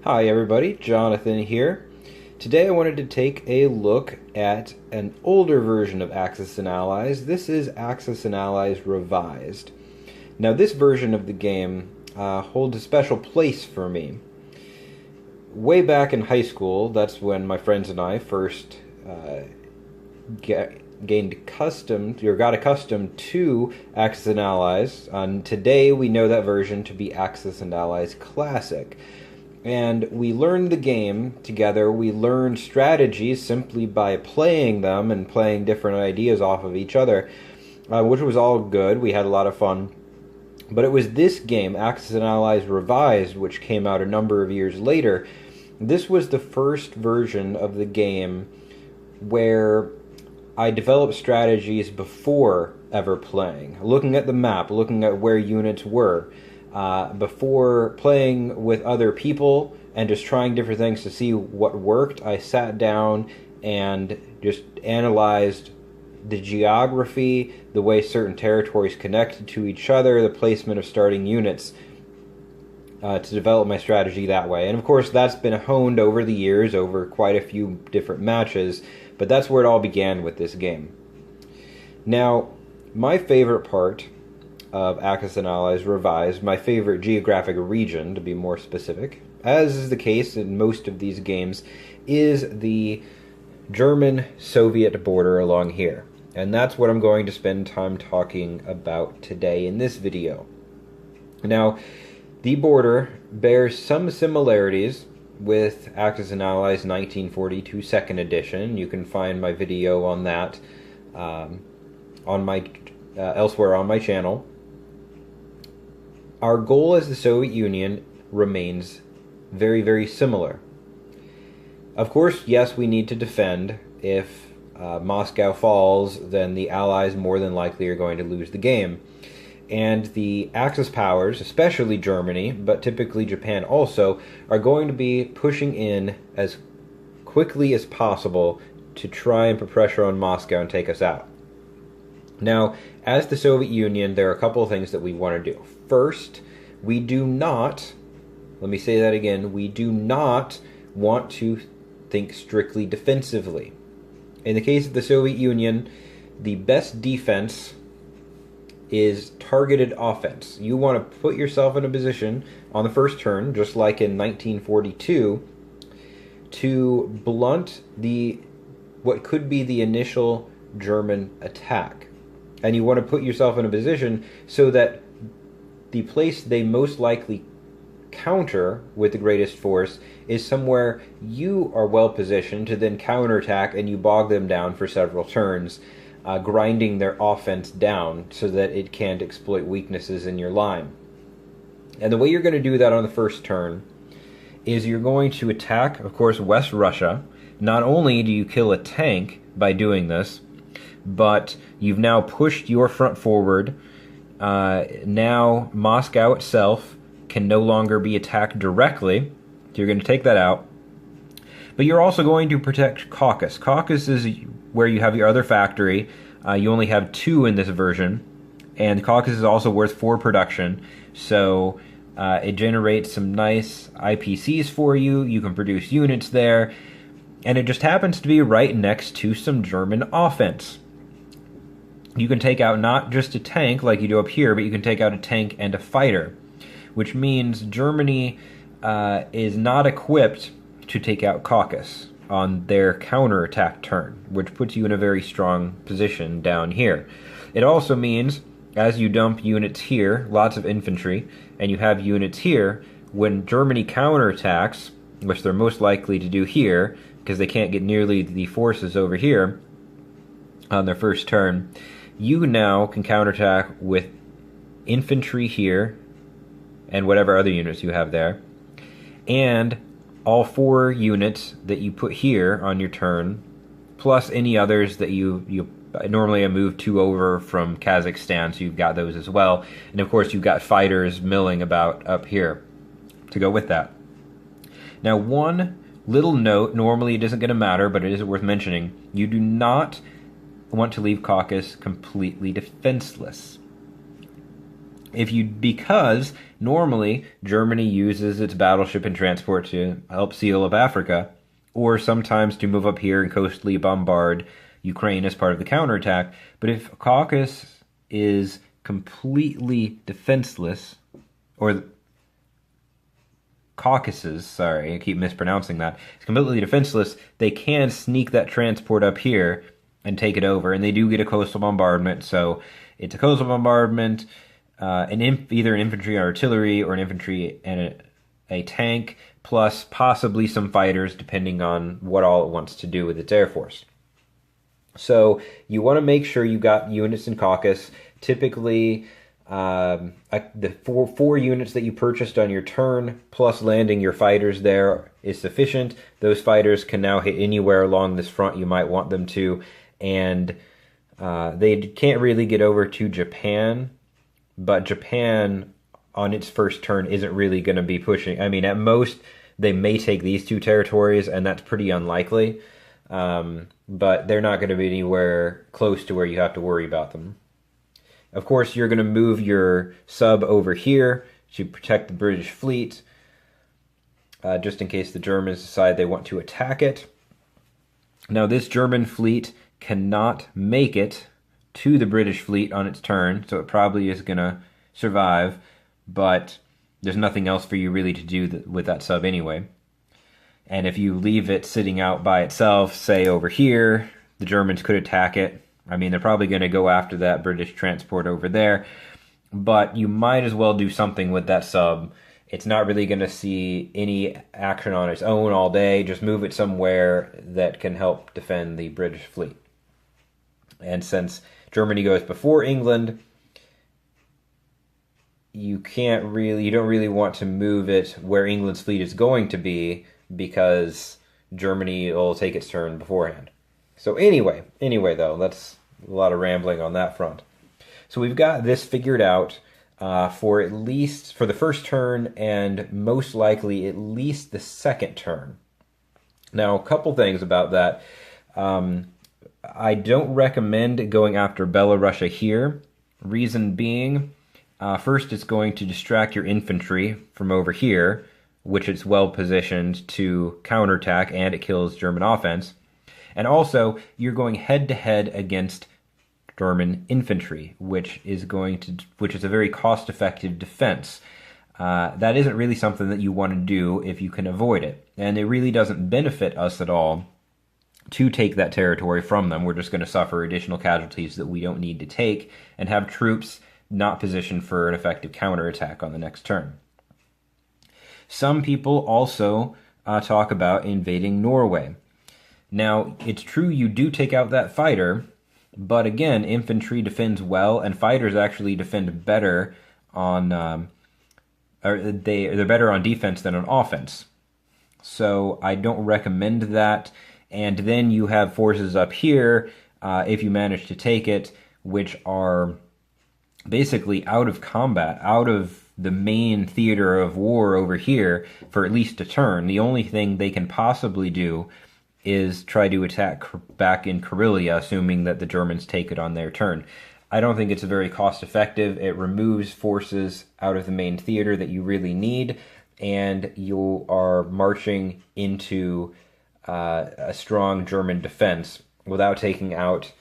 Hi everybody, Jonathan here. Today I wanted to take a look at an older version of Axis and Allies. This is Axis and Allies Revised. Now this version of the game holds a special place for me. Way back in high school, that's when my friends and I first got accustomed to Axis and Allies. And today we know that version to be Axis and Allies Classic. And we learned the game together. We learned strategies simply by playing them and playing different ideas off of each other, which was all good. We had a lot of fun. But it was this game, Axis and Allies Revised, which came out a number of years later. This was the first version of the game where I developed strategies before ever playing, looking at the map, looking at where units were. Before playing with other people and just trying different things to see what worked, I sat down and just analyzed the geography, the way certain territories connected to each other, the placement of starting units, to develop my strategy that way. And of course that's been honed over the years, over quite a few different matches, but that's where it all began with this game. Now, my favorite part of Axis and Allies Revised, my favorite geographic region, to be more specific, as is the case in most of these games, is the German-Soviet border along here. And that's what I'm going to spend time talking about today in this video. Now, the border bears some similarities with Axis and Allies 1942 2nd edition. You can find my video on that elsewhere on my channel. Our goal as the Soviet Union remains very, very similar. Of course, yes, we need to defend. If Moscow falls, then the Allies more than likely are going to lose the game. And the Axis powers, especially Germany, but typically Japan also, are going to be pushing in as quickly as possible to try and put pressure on Moscow and take us out. Now, as the Soviet Union, there are a couple of things that we want to do. First, we do not, let me say that again, we do not want to think strictly defensively. In the case of the Soviet Union, the best defense is targeted offense. You want to put yourself in a position on the first turn, just like in 1942, to blunt what could be the initial German attack. And you want to put yourself in a position so that the place they most likely counter with the greatest force is somewhere you are well positioned to then counterattack, and you bog them down for several turns, grinding their offense down so that it can't exploit weaknesses in your line. And the way you're going to do that on the first turn is you're going to attack, of course, West Russia. Not only do you kill a tank by doing this, but you've now pushed your front forward. Now Moscow itself can no longer be attacked directly, so you're going to take that out. But you're also going to protect Caucasus. Caucasus is where you have your other factory. You only have 2 in this version, and Caucasus is also worth 4 production, so it generates some nice IPCs for you. You can produce units there, and it just happens to be right next to some German offense. You can take out not just a tank like you do up here, but you can take out a tank and a fighter, which means Germany is not equipped to take out Caucasus on their counterattack turn, which puts you in a very strong position down here. It also means, as you dump units here, lots of infantry, and you have units here, when Germany counterattacks, which they're most likely to do here, because they can't get nearly the forces over here on their first turn, you now can counterattack with infantry here and whatever other units you have there, and all 4 units that you put here on your turn, plus any others that you normally I move 2 over from Kazakhstan, so you've got those as well. And of course you've got fighters milling about up here to go with that. Now, one little note, normally it isn't going to matter, but it is worth mentioning. You do not want to leave Caucasus completely defenseless. Because normally Germany uses its battleship and transport to help seal up Africa, or sometimes to move up here and coastally bombard Ukraine as part of the counterattack. But if Caucasus is completely defenseless, or Caucasus, sorry, I keep mispronouncing that, it's completely defenseless, they can sneak that transport up here and take it over, and they do get a coastal bombardment, so it's a coastal bombardment, either an infantry and artillery, or an infantry and a tank, plus possibly some fighters, depending on what all it wants to do with its air force. So you want to make sure you got units in Caucasus. Typically, the four units that you purchased on your turn, plus landing your fighters there, is sufficient. Those fighters can now hit anywhere along this front you might want them to, and they can't really get over to Japan. But Japan, on its first turn, isn't really going to be pushing. I mean, at most, they may take these two territories, and that's pretty unlikely. But they're not going to be anywhere close to where you have to worry about them. Of course, you're going to move your sub over here to protect the British fleet, just in case the Germans decide they want to attack it. Now, this German fleet cannot make it to the British fleet on its turn, so it probably is going to survive, but there's nothing else for you really to do with that sub anyway. And if you leave it sitting out by itself, say over here, the Germans could attack it. I mean, they're probably going to go after that British transport over there, but you might as well do something with that sub. It's not really going to see any action on its own all day. Just move it somewhere that can help defend the British fleet. And since Germany goes before England, you don't really want to move it where England's fleet is going to be, because Germany will take its turn beforehand. So anyway though, that's a lot of rambling on that front. So we've got this figured out for the first turn, and most likely at least the second turn. Now, a couple things about that. I don't recommend going after Belarusia here. Reason being, first, it's going to distract your infantry from over here, which it's well positioned to counterattack, and it kills German offense. And also, you're going head-to-head against German infantry, which is a very cost-effective defense. That isn't really something that you want to do if you can avoid it, and it really doesn't benefit us at all to take that territory from them. We're just going to suffer additional casualties that we don't need to take, and have troops not positioned for an effective counterattack on the next turn. Some people also talk about invading Norway. Now, it's true you do take out that fighter, but again, infantry defends well, and fighters actually defend better they're better on defense than on offense. So I don't recommend that. And then you have forces up here, if you manage to take it, which are basically out of combat, out of the main theater of war over here for at least a turn. The only thing they can possibly do is try to attack back in Karelia, assuming that the Germans take it on their turn. I don't think it's very cost effective. It removes forces out of the main theater that you really need, and you are marching into a strong German defense without taking out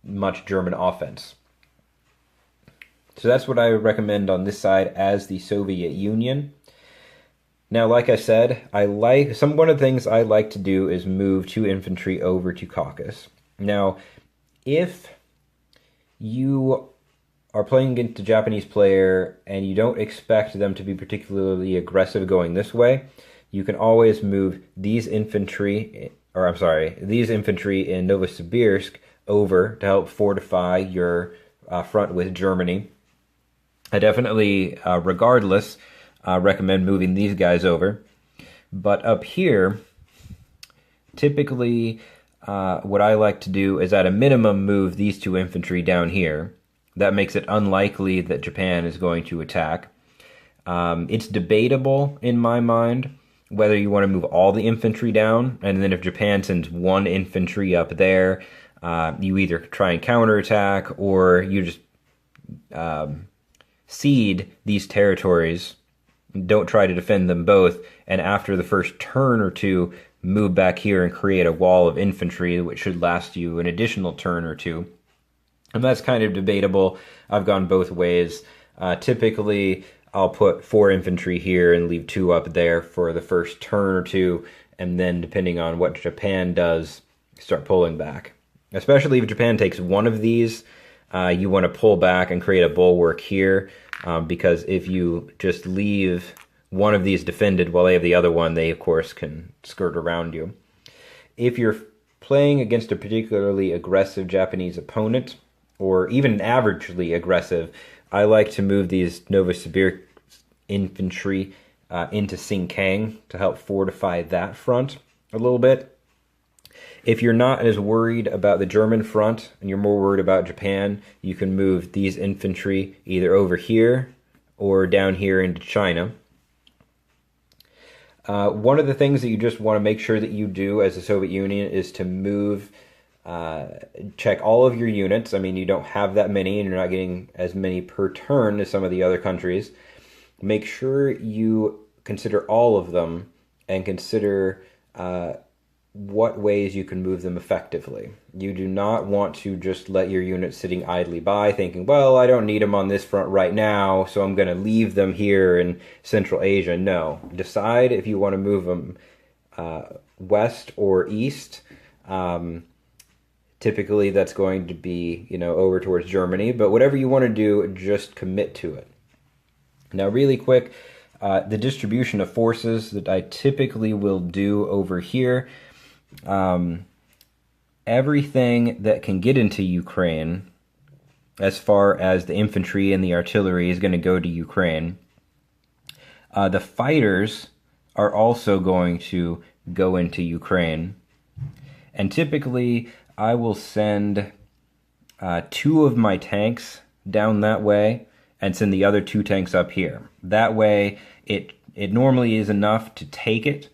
much German offense. So that's what I would recommend on this side as the Soviet Union. Now, like I said, one of the things I like to do is move 2 infantry over to Caucasus. Now, if you are playing against a Japanese player and you don't expect them to be particularly aggressive going this way, you can always move these infantry in Novosibirsk over to help fortify your front with Germany. I definitely, regardless, recommend moving these guys over. But up here, typically, what I like to do is at a minimum move these 2 infantry down here. That makes it unlikely that Japan is going to attack. It's debatable in my mind whether you want to move all the infantry down, and then if Japan sends 1 infantry up there, you either try and counterattack, or you just cede these territories. Don't try to defend them both, and after the first turn or two, move back here and create a wall of infantry, which should last you an additional turn or two. And that's kind of debatable. I've gone both ways. Typically, I'll put 4 infantry here and leave 2 up there for the first turn or two, and then depending on what Japan does, start pulling back. Especially if Japan takes one of these, you want to pull back and create a bulwark here, because if you just leave one of these defended while they have the other one, they of course can skirt around you. If you're playing against a particularly aggressive Japanese opponent, or even averagely aggressive, I like to move these Novosibirsk infantry into Sinkiang to help fortify that front a little bit. If you're not as worried about the German front and you're more worried about Japan, you can move these infantry either over here or down here into China. One of the things that you just want to make sure that you do as the Soviet Union is to move, check all of your units. I mean, you don't have that many and you're not getting as many per turn as some of the other countries. Make sure you consider all of them and consider what ways you can move them effectively. You do not want to just let your units sitting idly by thinking, well, I don't need them on this front right now, so I'm going to leave them here in Central Asia. No. Decide if you want to move them west or east. Typically, that's going to be, over towards Germany, but whatever you want to do, just commit to it. Now, really quick, the distribution of forces that I typically will do over here. Everything that can get into Ukraine, as far as the infantry and the artillery, is going to go to Ukraine. The fighters are also going to go into Ukraine. And typically, I will send 2 of my tanks down that way and send the other 2 tanks up here. That way, it normally is enough to take it,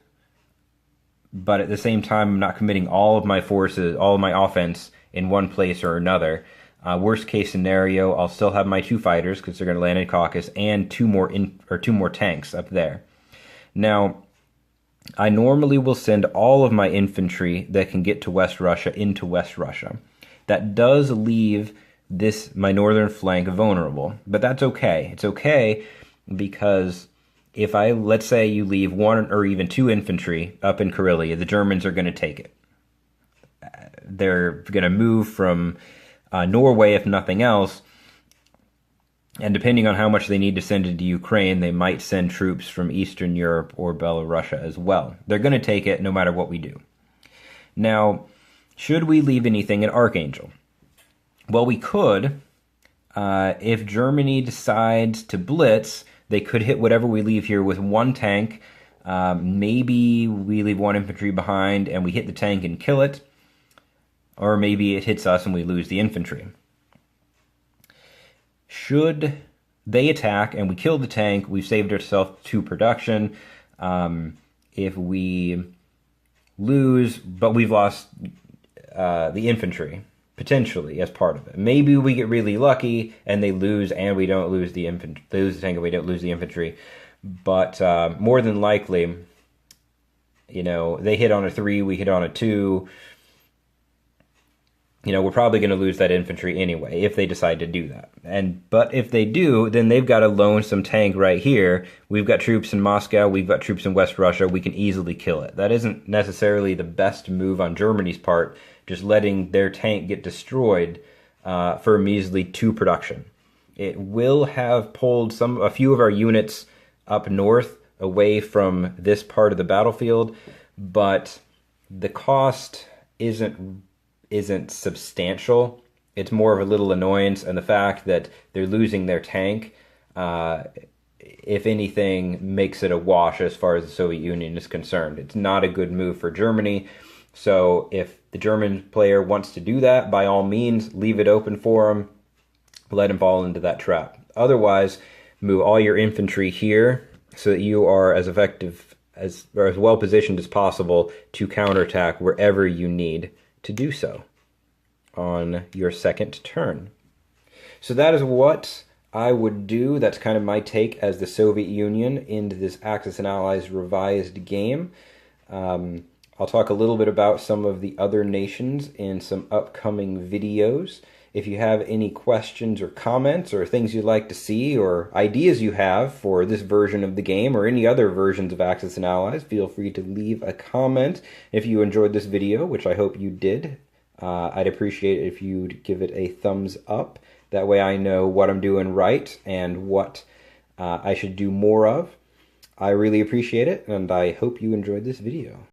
but at the same time, I'm not committing all of my forces, all of my offense in one place or another. Worst case scenario, I'll still have my 2 fighters because they're going to land in Caucasus and 2 more tanks up there. Now, I normally will send all of my infantry that can get to West Russia into West Russia. That does leave my northern flank vulnerable, but that's okay. It's okay because if let's say you leave 1 or even 2 infantry up in Karelia, the Germans are going to take it. They're going to move from Norway, if nothing else, and depending on how much they need to send into Ukraine, they might send troops from Eastern Europe or Belarus as well. They're going to take it no matter what we do. Now, should we leave anything in Archangel? Well, we could. If Germany decides to blitz, they could hit whatever we leave here with 1 tank. Maybe we leave 1 infantry behind and we hit the tank and kill it. Or maybe it hits us and we lose the infantry. Should they attack and we kill the tank, we've saved ourselves 2 production. If we lose, but we've lost the infantry, potentially, as part of it. Maybe we get really lucky and they lose and we don't lose the infantry. They lose the tank and we don't lose the infantry. But more than likely, they hit on a 3, we hit on a 2. We're probably going to lose that infantry anyway if they decide to do that. But if they do, then they've got a lonesome tank right here. We've got troops in Moscow. We've got troops in West Russia. We can easily kill it. That isn't necessarily the best move on Germany's part, just letting their tank get destroyed for a measly 2 production. It will have pulled a few of our units up north away from this part of the battlefield, but the cost isn't substantial. It's more of a little annoyance, and the fact that they're losing their tank, if anything, makes it a wash as far as the Soviet Union is concerned. It's not a good move for Germany. So if the German player wants to do that, by all means, leave it open for him. Let him fall into that trap. Otherwise, move all your infantry here so that you are as effective or as well positioned as possible to counterattack wherever you need to do so on your second turn. So that is what I would do. That's kind of my take as the Soviet Union into this Axis and Allies revised game. I'll talk a little bit about some of the other nations in some upcoming videos. If you have any questions or comments or things you'd like to see or ideas you have for this version of the game or any other versions of Axis and Allies, feel free to leave a comment. If you enjoyed this video, which I hope you did, I'd appreciate it if you'd give it a thumbs up. That way I know what I'm doing right and what I should do more of. I really appreciate it, and I hope you enjoyed this video.